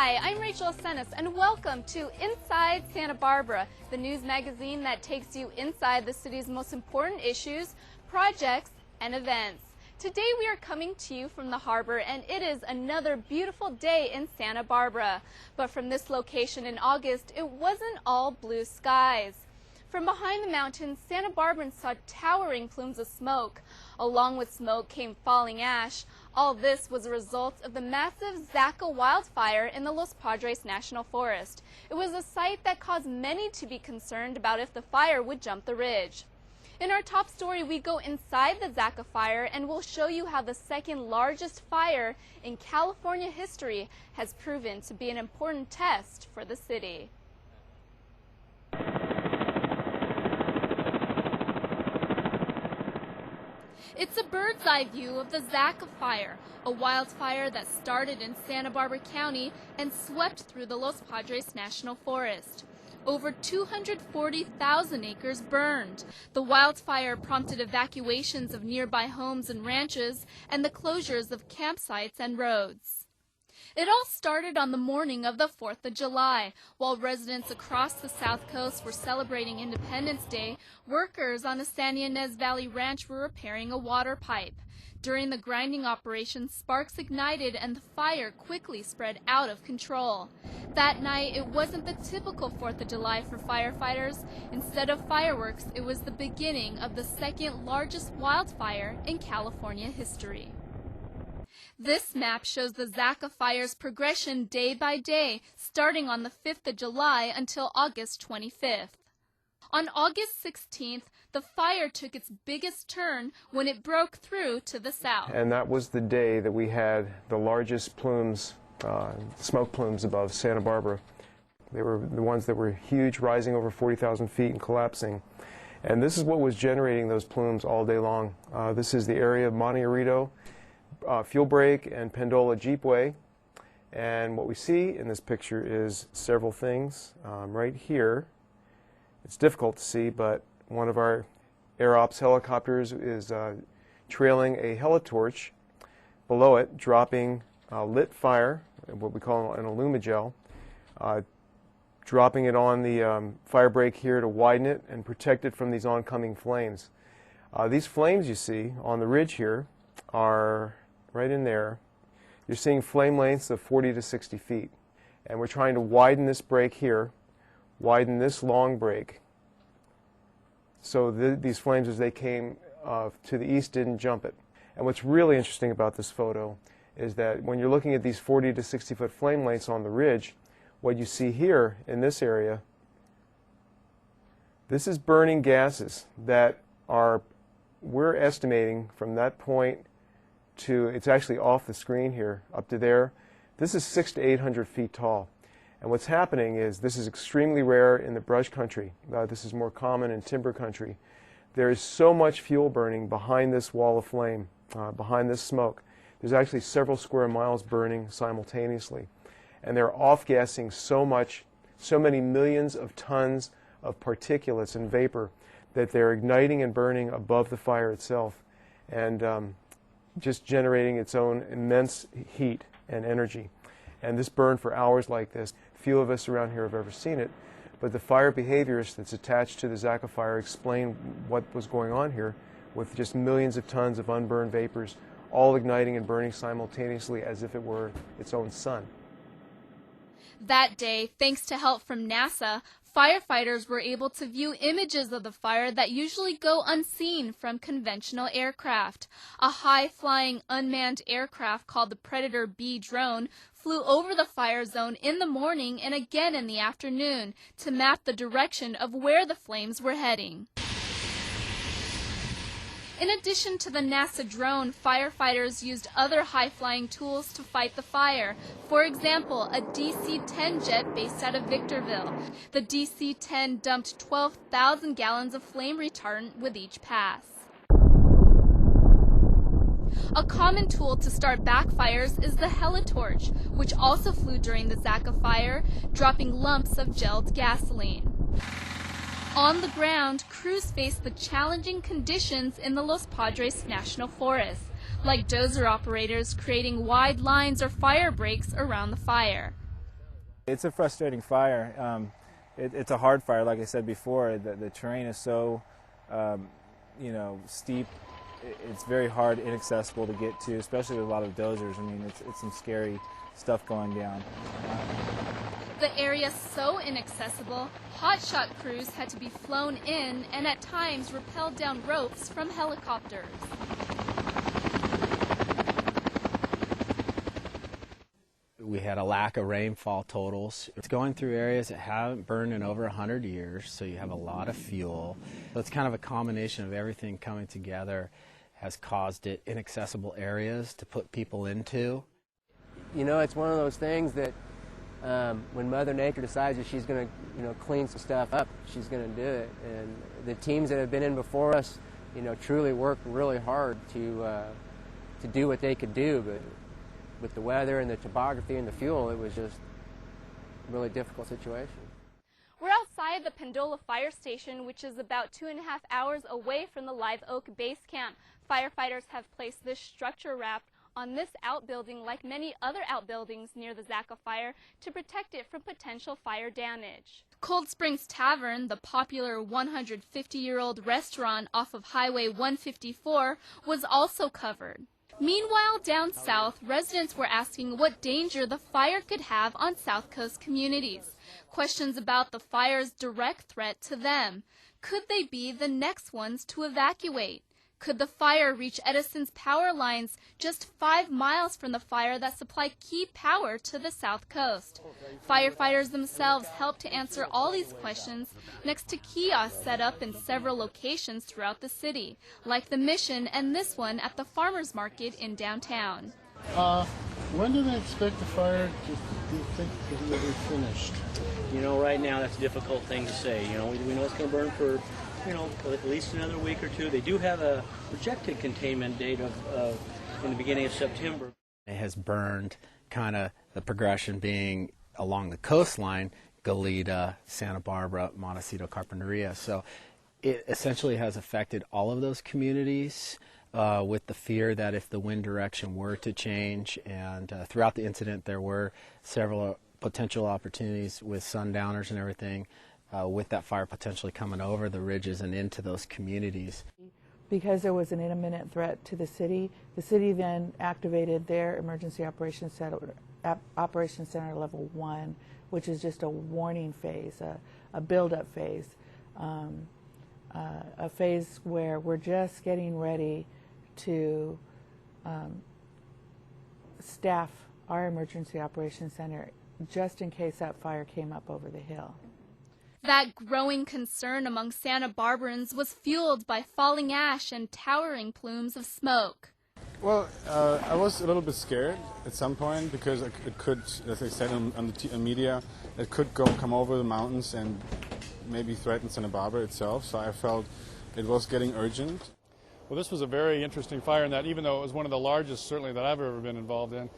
Hi, I'm Rachel Senes, and welcome to Inside Santa Barbara, the news magazine that takes you inside the city's most important issues, projects, and events. Today we are coming to you from the harbor, and it is another beautiful day in Santa Barbara. But from this location in August, it wasn't all blue skies. From behind the mountains, Santa Barbarans saw towering plumes of smoke. Along with smoke came falling ash. All this was a result of the massive Zaca wildfire in the Los Padres National Forest. It was a site that caused many to be concerned about if the fire would jump the ridge. In our top story, we go inside the Zaca fire and we'll show you how the second largest fire in California history has proven to be an important test for the city. It's a bird's eye view of the Zaca fire, a wildfire that started in Santa Barbara County and swept through the Los Padres National Forest. Over 240,000 acres burned. The wildfire prompted evacuations of nearby homes and ranches and the closures of campsites and roads. It all started on the morning of the 4th of July. While residents across the South Coast were celebrating Independence Day, workers on a San Ynez Valley ranch were repairing a water pipe. During the grinding operation, sparks ignited and the fire quickly spread out of control. That night, it wasn't the typical 4th of July for firefighters. Instead of fireworks, it was the beginning of the second largest wildfire in California history. This map shows the Zaca fire's progression day by day, starting on the 5th of July until August 25th. On August 16th, the fire took its biggest turn when it broke through to the south. And that was the day that we had the largest plumes, smoke plumes above Santa Barbara. They were the ones that were huge, rising over 40,000 feet and collapsing. And this is what was generating those plumes all day long. This is the area of Monte Arito, Fuel Break, and Pendola Jeepway. And what we see in this picture is several things. Right here, it's difficult to see, but one of our Air Ops helicopters is trailing a helitorch below it, dropping lit fire, what we call an Illumigel, dropping it on the fire break here to widen it and protect it from these oncoming flames. These flames you see on the ridge here are right in there. You're seeing flame lengths of 40 to 60 feet. And we're trying to widen this break here, widen this long break, so these flames as they came to the east didn't jump it. And what's really interesting about this photo is that when you're looking at these 40 to 60 foot flame lengths on the ridge, what you see here in this area, this is burning gases that are, we're estimating from that point to, it's actually off the screen here, up to there, this is 600 to 800 feet tall. And what's happening is, this is extremely rare in the brush country. This is more common in timber country. There is so much fuel burning behind this wall of flame, behind this smoke. There's actually several square miles burning simultaneously. And they're off-gassing so many millions of tons of particulates and vapor that they're igniting and burning above the fire itself, and just generating its own immense heat and energy. And this burned for hours like this. Few of us around here have ever seen it, but the fire behaviorists that's attached to the Zaca fire explain what was going on here with just millions of tons of unburned vapors all igniting and burning simultaneously as if it were its own sun. That day, thanks to help from NASA, firefighters were able to view images of the fire that usually go unseen from conventional aircraft. A high-flying unmanned aircraft called the Predator B drone flew over the fire zone in the morning and again in the afternoon to map the direction of where the flames were heading. In addition to the NASA drone, firefighters used other high-flying tools to fight the fire. For example, a DC-10 jet based out of Victorville. The DC-10 dumped 12,000 gallons of flame retardant with each pass. A common tool to start backfires is the helitorch, which also flew during the Zaca fire, dropping lumps of gelled gasoline. On the ground, crews faced the challenging conditions in the Los Padres National Forest, like dozer operators creating wide lines or fire breaks around the fire. It's a frustrating fire. It's a hard fire, like I said before. The terrain is so, steep. It's very hard, inaccessible to get to, especially with a lot of dozers. I mean, it's some scary stuff going down. The area so inaccessible, hotshot crews had to be flown in and at times rappelled down ropes from helicopters. We had a lack of rainfall totals. It's going through areas that haven't burned in over 100 years, so you have a lot of fuel. So it's kind of a combination of everything coming together has caused it inaccessible areas to put people into. You know, it's one of those things that when Mother Nature decides that she's going to, clean some stuff up, she's going to do it. And the teams that have been in before us, truly worked really hard to do what they could do. But with the weather and the topography and the fuel, it was just a really difficult situation. We're outside the Pendola Fire Station, which is about 2.5 hours away from the Live Oak Base Camp. Firefighters have placed this structure wrapped on this outbuilding, like many other outbuildings near the Zaka fire, to protect it from potential fire damage. Cold Springs Tavern, the popular 150-year-old restaurant off of Highway 154, was also covered. Meanwhile, down south, residents were asking what danger the fire could have on South Coast communities. Questions about the fire's direct threat to them. Could they be the next ones to evacuate? Could the fire reach Edison's power lines just 5 miles from the fire that supply key power to the South Coast? Firefighters themselves helped to answer all these questions next to kiosks set up in several locations throughout the city, like the Mission and this one at the Farmers Market in downtown. When do they expect the fire to be finished? Right now that's a difficult thing to say. We know it's going to burn for at least another week or two. They do have a projected containment date of in the beginning of September. It has burned kind of the progression being along the coastline, Goleta, Santa Barbara, Montecito, Carpinteria. So it essentially has affected all of those communities with the fear that if the wind direction were to change, and throughout the incident there were several potential opportunities with sundowners and everything, with that fire potentially coming over the ridges and into those communities. Because there was an imminent threat to the city then activated their Emergency Operations Center Level 1, which is just a warning phase, a build-up phase, a phase where we're just getting ready to staff our Emergency Operations Center just in case that fire came up over the hill. That growing concern among Santa Barbarans was fueled by falling ash and towering plumes of smoke. Well, I was a little bit scared at some point because it could, as I said on the media, it could come over the mountains and maybe threaten Santa Barbara itself, so I felt it was getting urgent. Well, this was a very interesting fire in that even though it was one of the largest, certainly, that I've ever been involved in,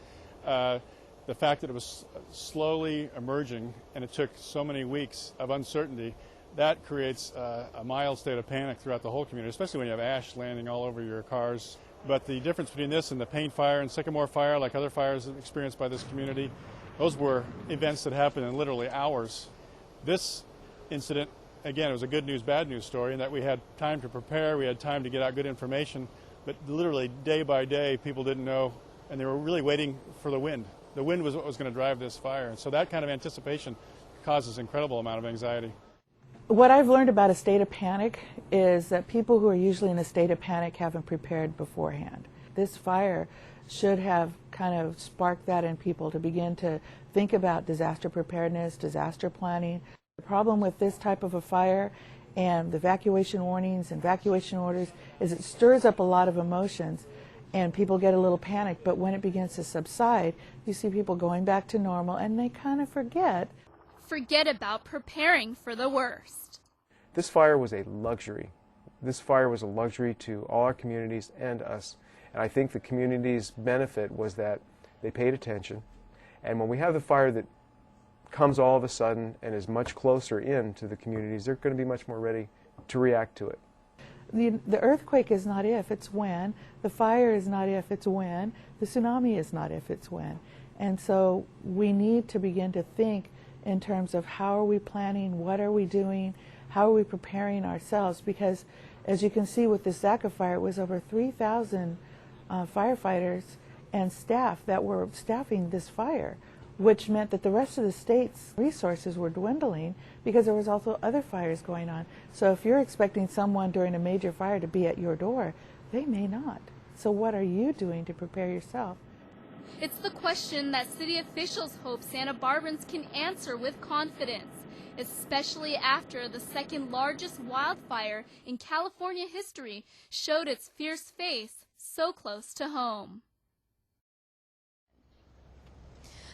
the fact that it was slowly emerging and it took so many weeks of uncertainty, that creates a mild state of panic throughout the whole community, especially when you have ash landing all over your cars. But the difference between this and the Payne fire and Sycamore fire, like other fires experienced by this community, those were events that happened in literally hours. This incident, again, it was a good news, bad news story in that we had time to prepare, we had time to get out good information, but literally day by day people didn't know, and they were really waiting for the wind. The wind was what was going to drive this fire, and so that kind of anticipation causes an incredible amount of anxiety. What I've learned about a state of panic is that people who are usually in a state of panic haven't prepared beforehand. This fire should have kind of sparked that in people to begin to think about disaster preparedness, disaster planning. The problem with this type of a fire and the evacuation warnings and evacuation orders is it stirs up a lot of emotions and people get a little panicked, but when it begins to subside, you see people going back to normal and they kind of forget. Forget about preparing for the worst. This fire was a luxury. This fire was a luxury to all our communities and us. And I think the community's benefit was that they paid attention. And when we have the fire that comes all of a sudden and is much closer in to the communities, they're going to be much more ready to react to it. The earthquake is not if, it's when. The fire is not if, it's when. The tsunami is not if, it's when. And so we need to begin to think in terms of how are we planning, what are we doing, how are we preparing ourselves, because as you can see with the Zaca fire, it was over 3,000 firefighters and staff that were staffing this fire, which meant that the rest of the state's resources were dwindling because there was also other fires going on. So if you're expecting someone during a major fire to be at your door, they may not. So what are you doing to prepare yourself? It's the question that city officials hope Santa Barbarans can answer with confidence, especially after the second largest wildfire in California history showed its fierce face so close to home.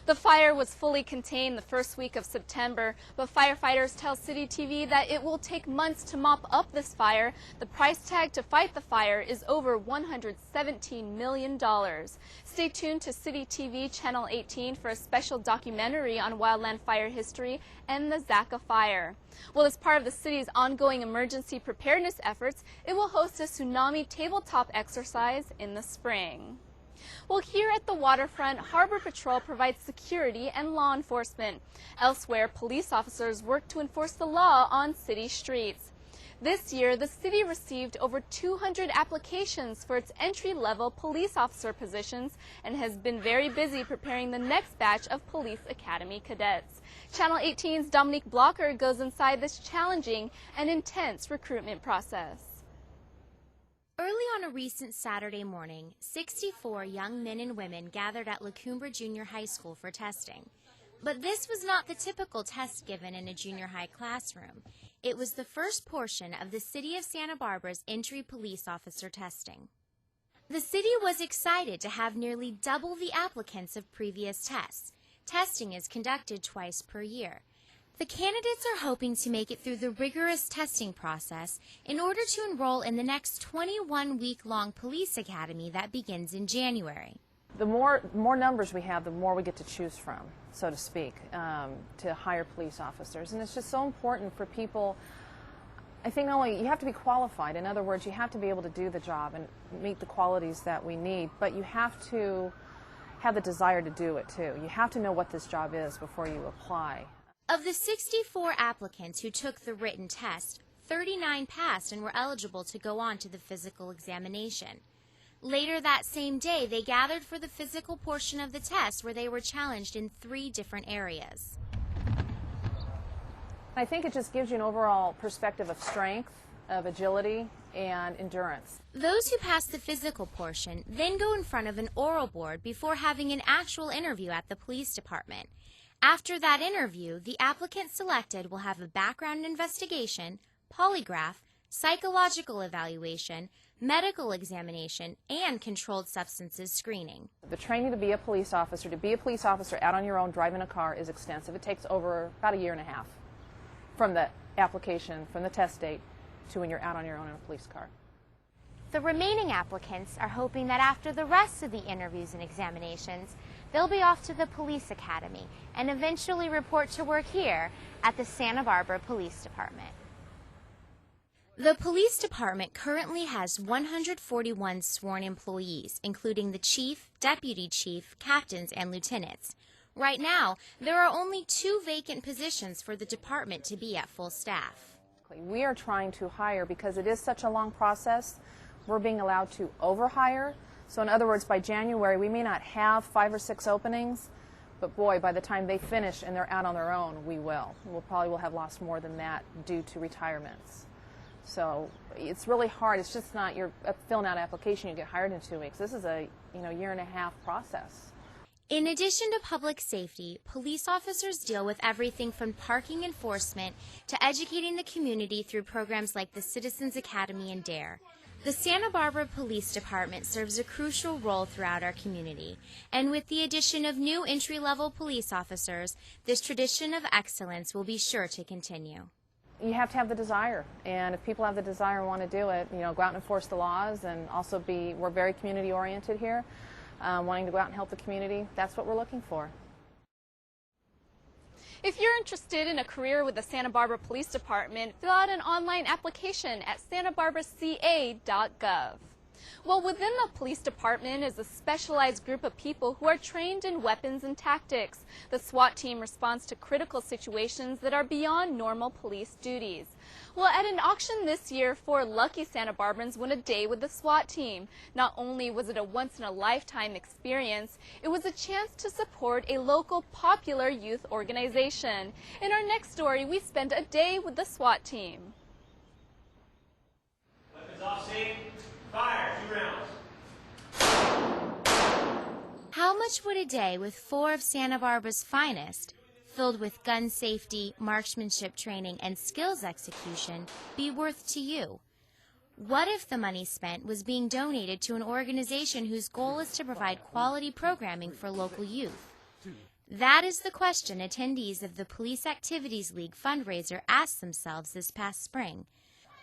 The fire was fully contained the first week of September, but firefighters tell City TV that it will take months to mop up this fire. The price tag to fight the fire is over $117 million. Stay tuned to City TV Channel 18 for a special documentary on wildland fire history and the Zaca fire. Well, as part of the city's ongoing emergency preparedness efforts, it will host a tsunami tabletop exercise in the spring. Well, here at the waterfront, Harbor Patrol provides security and law enforcement. Elsewhere, police officers work to enforce the law on city streets. This year, the city received over 200 applications for its entry-level police officer positions and has been very busy preparing the next batch of police academy cadets. Channel 18's Dominique Blocker goes inside this challenging and intense recruitment process. Early on a recent Saturday morning, 64 young men and women gathered at La Cumbre Junior High School for testing. But this was not the typical test given in a junior high classroom. It was the first portion of the City of Santa Barbara's entry police officer testing. The city was excited to have nearly double the applicants of previous tests. Testing is conducted twice per year. The candidates are hoping to make it through the rigorous testing process in order to enroll in the next 21-week-long police academy that begins in January. The more numbers we have, the more we get to choose from, so to speak, to hire police officers. And it's just so important for people. I think not only you have to be qualified, in other words, you have to be able to do the job and meet the qualities that we need, but you have to have the desire to do it too. You have to know what this job is before you apply. Of the 64 applicants who took the written test, 39 passed and were eligible to go on to the physical examination. Later that same day, they gathered for the physical portion of the test where they were challenged in 3 different areas. I think it just gives you an overall perspective of strength, of agility, and endurance. Those who pass the physical portion then go in front of an oral board before having an actual interview at the police department. After that interview, the applicant selected will have a background investigation, polygraph, psychological evaluation, medical examination, and controlled substances screening. The training to be a police officer out on your own driving a car is extensive. It takes over about a year and a half from the application, from the test date, to when you're out on your own in a police car. The remaining applicants are hoping that after the rest of the interviews and examinations, they'll be off to the police academy and eventually report to work here at the Santa Barbara Police Department. The police department currently has 141 sworn employees, including the chief, deputy chief, captains, and lieutenants. Right now, there are only 2 vacant positions for the department to be at full staff. We are trying to hire because it is such a long process. We're being allowed to overhire. So in other words, by January, we may not have 5 or 6 openings, but boy, by the time they finish and they're out on their own, we will. We'll probably have lost more than that due to retirements. So it's really hard. It's just not you're filling out an application, you get hired in 2 weeks. This is a year and a half process. In addition to public safety, police officers deal with everything from parking enforcement to educating the community through programs like the Citizens Academy and DARE. The Santa Barbara Police Department serves a crucial role throughout our community, and with the addition of new entry-level police officers, this tradition of excellence will be sure to continue. You have to have the desire, and if people have the desire and want to do it, go out and enforce the laws, and also we're very community-oriented here, wanting to go out and help the community. That's what we're looking for. If you're interested in a career with the Santa Barbara Police Department, fill out an online application at santabarbaraca.gov. Well, within the police department is a specialized group of people who are trained in weapons and tactics. The SWAT team responds to critical situations that are beyond normal police duties. Well, at an auction this year, 4 lucky Santa Barbarans won a day with the SWAT team. Not only was it a once-in-a-lifetime experience, it was a chance to support a local popular youth organization. In our next story, we spend a day with the SWAT team. Weapons off, safe. Fire, 2 rounds. How much would a day with 4 of Santa Barbara's finest, filled with gun safety, marksmanship training, and skills execution, be worth to you? What if the money spent was being donated to an organization whose goal is to provide quality programming for local youth? That is the question attendees of the Police Activities League fundraiser asked themselves this past spring.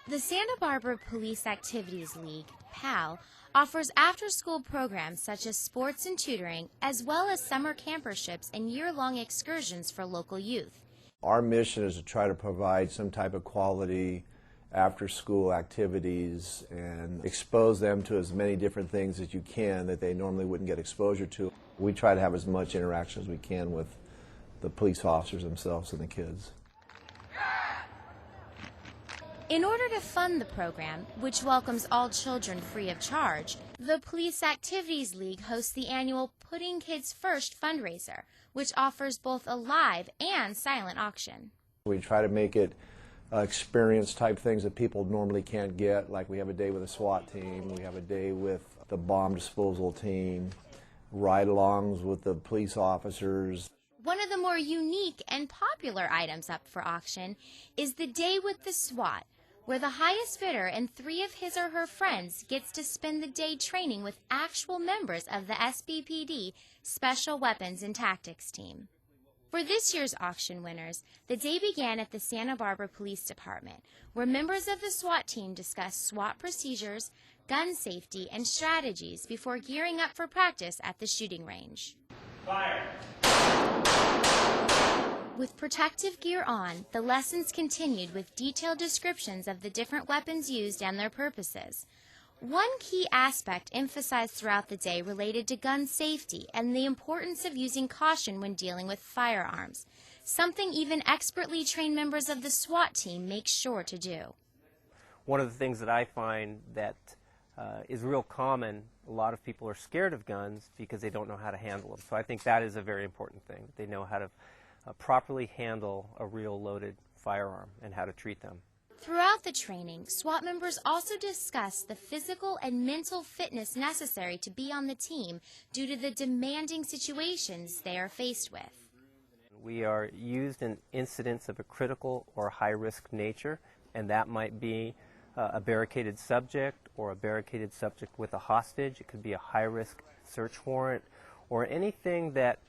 The Santa Barbara Police Activities League, PAL, offers after-school programs such as sports and tutoring, as well as summer camperships and year-long excursions for local youth. Our mission is to try to provide some type of quality after-school activities and expose them to as many different things as you can that they normally wouldn't get exposure to. We try to have as much interaction as we can with the police officers themselves and the kids. In order to fund the program, which welcomes all children free of charge, the Police Activities League hosts the annual Putting Kids First fundraiser, which offers both a live and silent auction. We try to make it experience type things that people normally can't get, like we have a day with a SWAT team, we have a day with the bomb disposal team, ride-alongs with the police officers. One of the more unique and popular items up for auction is the Day with the SWAT, where the highest bidder and 3 of his or her friends gets to spend the day training with actual members of the SBPD Special Weapons and Tactics team. For this year's auction winners, the day began at the Santa Barbara Police Department, where members of the SWAT team discussed SWAT procedures, gun safety, and strategies before gearing up for practice at the shooting range. Fire. With protective gear on, the lessons continued with detailed descriptions of the different weapons used and their purposes. One key aspect emphasized throughout the day related to gun safety and the importance of using caution when dealing with firearms, something even expertly trained members of the SWAT team make sure to do. One of the things that I find that is real common, a lot of people are scared of guns because they don't know how to handle them. So I think that is a very important thing. They know how to properly handle a real loaded firearm and how to treat them. Throughout the training, SWAT members also discussed the physical and mental fitness necessary to be on the team due to the demanding situations they are faced with. We are used in incidents of a critical or high-risk nature, and that might be a barricaded subject or a barricaded subject with a hostage. It could be a high-risk search warrant or anything that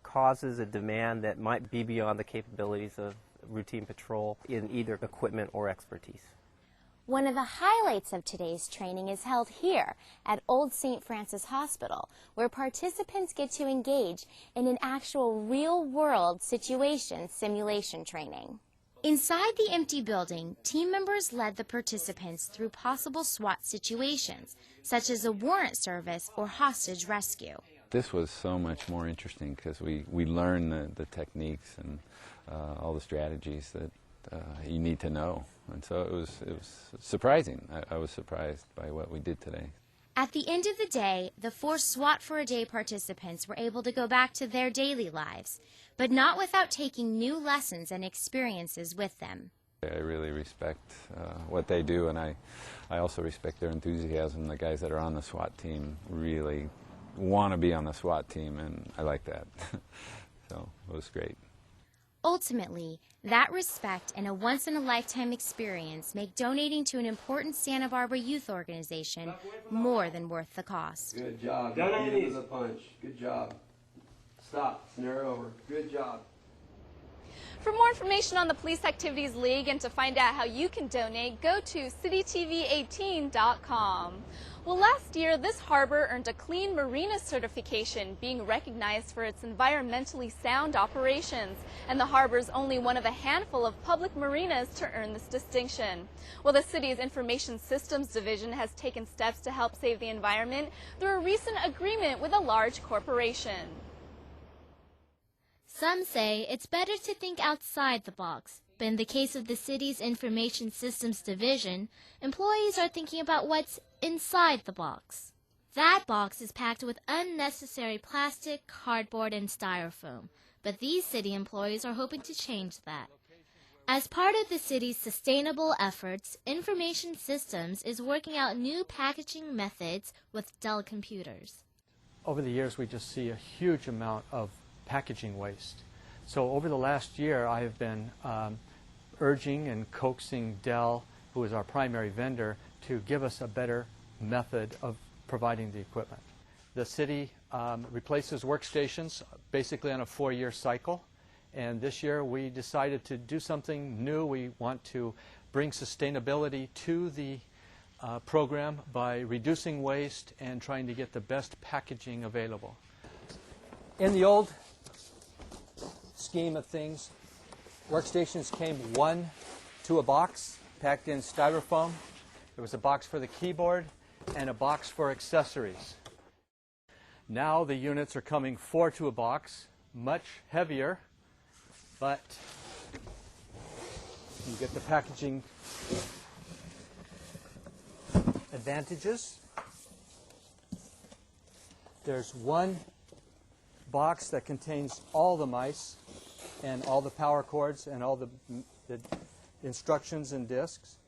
causes a demand that might be beyond the capabilities of routine patrol in either equipment or expertise. One of the highlights of today's training is held here at Old St. Francis Hospital, where participants get to engage in an actual real-world situation simulation training. Inside the empty building, team members led the participants through possible SWAT situations, such as a warrant service or hostage rescue. This was so much more interesting because we learned the techniques and all the strategies that you need to know. And so it was surprising. I was surprised by what we did today. At the end of the day, the 4 SWAT for a Day participants were able to go back to their daily lives, but not without taking new lessons and experiences with them. I really respect what they do, and I also respect their enthusiasm. The guys that are on the SWAT team really want to be on the SWAT team, and I like that. So it was great. Ultimately, that respect and a once-in-a-lifetime experience make donating to an important Santa Barbara youth organization more than worth the cost. Good job. Down into the punch. Good job. Stop. Snare over. Good job. For more information on the Police Activities League and to find out how you can donate, go to citytv18.com. Well, last year, this harbor earned a Clean Marina certification, being recognized for its environmentally sound operations. And the harbor is only one of a handful of public marinas to earn this distinction. Well, the city's Information Systems Division has taken steps to help save the environment through a recent agreement with a large corporation. Some say it's better to think outside the box, but in the case of the city's Information Systems Division, employees are thinking about what's inside the box. That box is packed with unnecessary plastic, cardboard, and styrofoam, but these city employees are hoping to change that. As part of the city's sustainable efforts, Information Systems is working out new packaging methods with Dell computers. Over the years, we just see a huge amount of packaging waste. So over the last year, I have been urging and coaxing Dell, who is our primary vendor, to give us a better method of providing the equipment. The city replaces workstations basically on a 4-year cycle, and this year we decided to do something new. We want to bring sustainability to the program by reducing waste and trying to get the best packaging available. In the old scheme of things, workstations came one to a box packed in styrofoam. There was a box for the keyboard and a box for accessories. Now the units are coming 4 to a box, much heavier, but you get the packaging advantages. There's one box that contains all the mice and all the power cords and all the instructions and discs.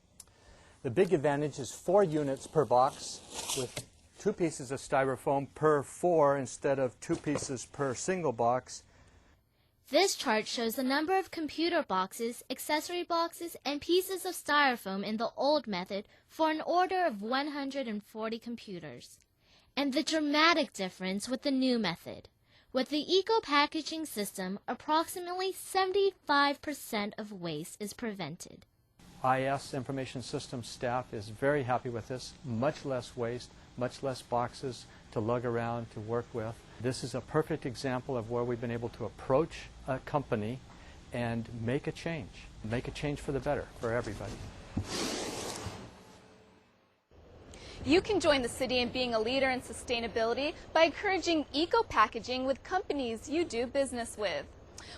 The big advantage is 4 units per box with 2 pieces of styrofoam per 4 instead of 2 pieces per single box. This chart shows the number of computer boxes, accessory boxes, and pieces of styrofoam in the old method for an order of 140 computers, and the dramatic difference with the new method. With the eco-packaging system, approximately 75% of waste is prevented. IS Information Systems staff is very happy with this. Much less waste, much less boxes to lug around, to work with. This is a perfect example of where we've been able to approach a company and make a change for the better for everybody. You can join the city in being a leader in sustainability by encouraging eco-packaging with companies you do business with.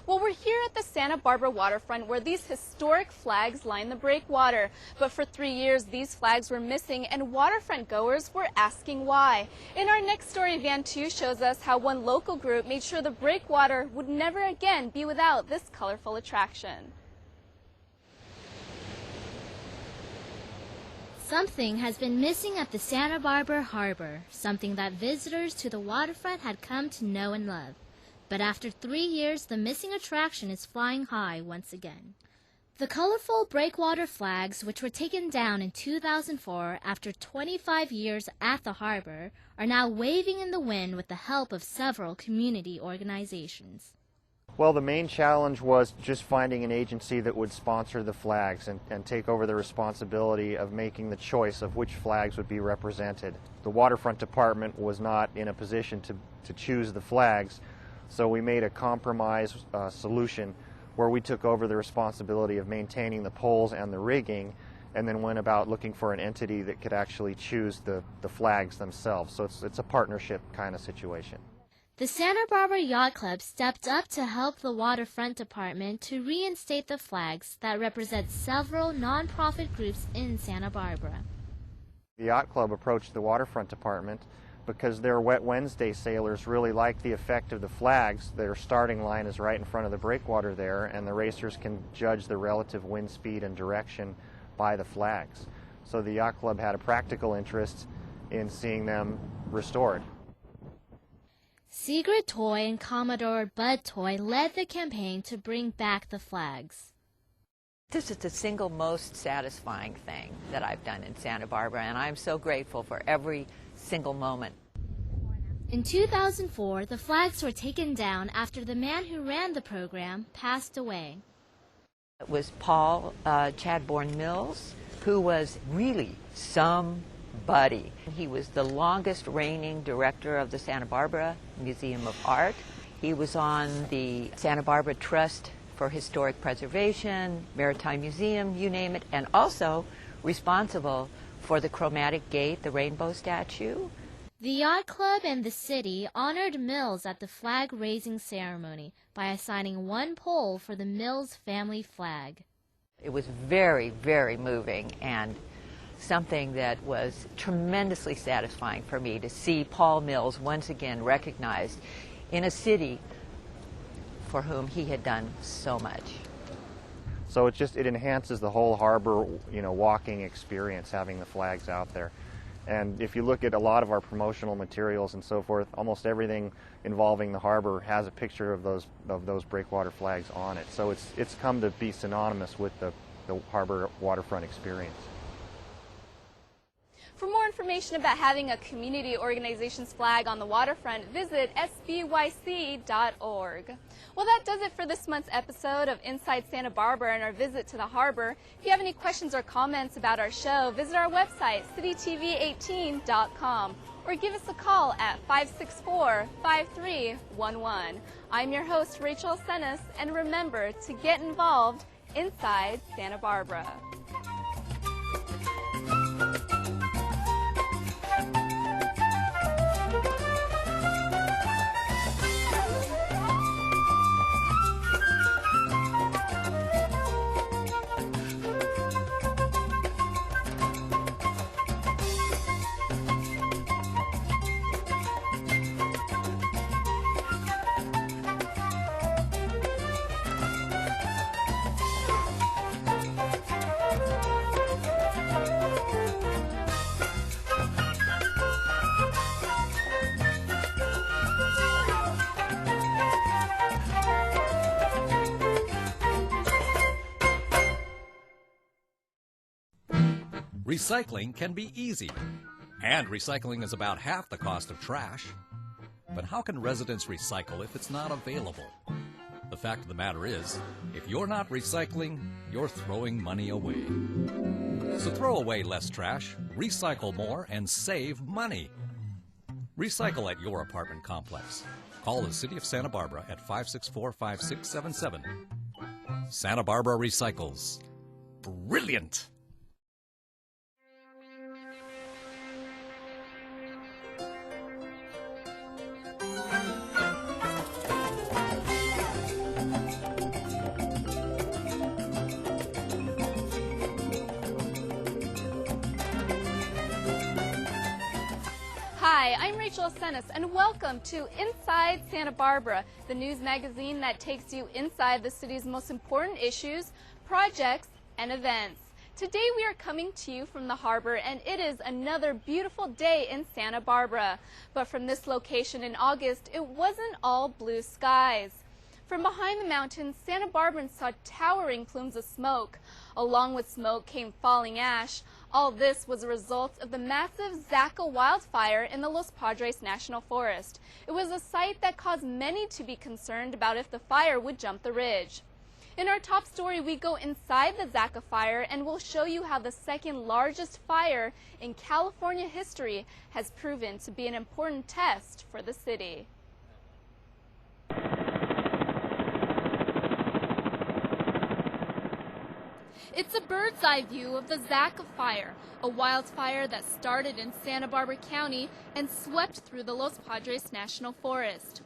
Well, we're here at the Santa Barbara waterfront where these historic flags line the breakwater. But for 3 years, these flags were missing and waterfront goers were asking why. In our next story, Van 2 shows us how one local group made sure the breakwater would never again be without this colorful attraction. Something has been missing at the Santa Barbara Harbor, something that visitors to the waterfront had come to know and love. But after 3 years, the missing attraction is flying high once again. The colorful breakwater flags, which were taken down in 2004 after 25 years at the harbor, are now waving in the wind with the help of several community organizations. Well, the main challenge was just finding an agency that would sponsor the flags and take over the responsibility of making the choice of which flags would be represented. The waterfront department was not in a position to choose the flags, so we made a compromise solution where we took over the responsibility of maintaining the poles and the rigging, and then went about looking for an entity that could actually choose the flags themselves. So it's a partnership kind of situation. The Santa Barbara Yacht Club stepped up to help the waterfront department to reinstate the flags that represent several nonprofit groups in Santa Barbara. The Yacht Club approached the waterfront department because their Wet Wednesday sailors really like the effect of the flags. Their starting line is right in front of the breakwater there, and the racers can judge the relative wind speed and direction by the flags. So the Yacht Club had a practical interest in seeing them restored. Sigrid Toy and Commodore Bud Toy led the campaign to bring back the flags. This is the single most satisfying thing that I've done in Santa Barbara, and I'm so grateful for every single moment. In 2004, the flags were taken down after the man who ran the program passed away. It was Paul Chadbourne Mills, who was really somebody. He was the longest reigning director of the Santa Barbara Museum of Art. He was on the Santa Barbara Trust for Historic Preservation, Maritime Museum, you name it, and also responsible for the chromatic gate, the rainbow statue. The Yacht Club and the city honored Mills at the flag-raising ceremony by assigning one pole for the Mills family flag. It was very, very moving and something that was tremendously satisfying for me to see Paul Mills once again recognized in a city for whom he had done so much. So it enhances the whole harbor, walking experience, having the flags out there. And if you look at a lot of our promotional materials and so forth, almost everything involving the harbor has a picture of those breakwater flags on it. So it's come to be synonymous with the harbor waterfront experience. For more information about having a community organization's flag on the waterfront, visit sbyc.org. Well, that does it for this month's episode of Inside Santa Barbara and our visit to the harbor. If you have any questions or comments about our show, visit our website, citytv18.com, or give us a call at 564-5311. I'm your host, Rachel Senes, and remember to get involved inside Santa Barbara. Recycling can be easy, and recycling is about half the cost of trash. But how can residents recycle if it's not available? The fact of the matter is, if you're not recycling, you're throwing money away. So throw away less trash, recycle more, and save money. Recycle at your apartment complex. Call the City of Santa Barbara at 564-5677. Santa Barbara Recycles. Brilliant! Hi, I'm Rachel Senes, and welcome to Inside Santa Barbara, the news magazine that takes you inside the city's most important issues, projects, and events. Today we are coming to you from the harbor, and it is another beautiful day in Santa Barbara. But from this location in August, it wasn't all blue skies. From behind the mountains, Santa Barbarans saw towering plumes of smoke. Along with smoke came falling ash. All this was a result of the massive Zaca wildfire in the Los Padres National Forest. It was a site that caused many to be concerned about if the fire would jump the ridge. In our top story, we go inside the Zaca fire and we'll show you how the second largest fire in California history has proven to be an important test for the city. It's a bird's eye view of the Zaca fire, a wildfire that started in Santa Barbara County and swept through the Los Padres National Forest.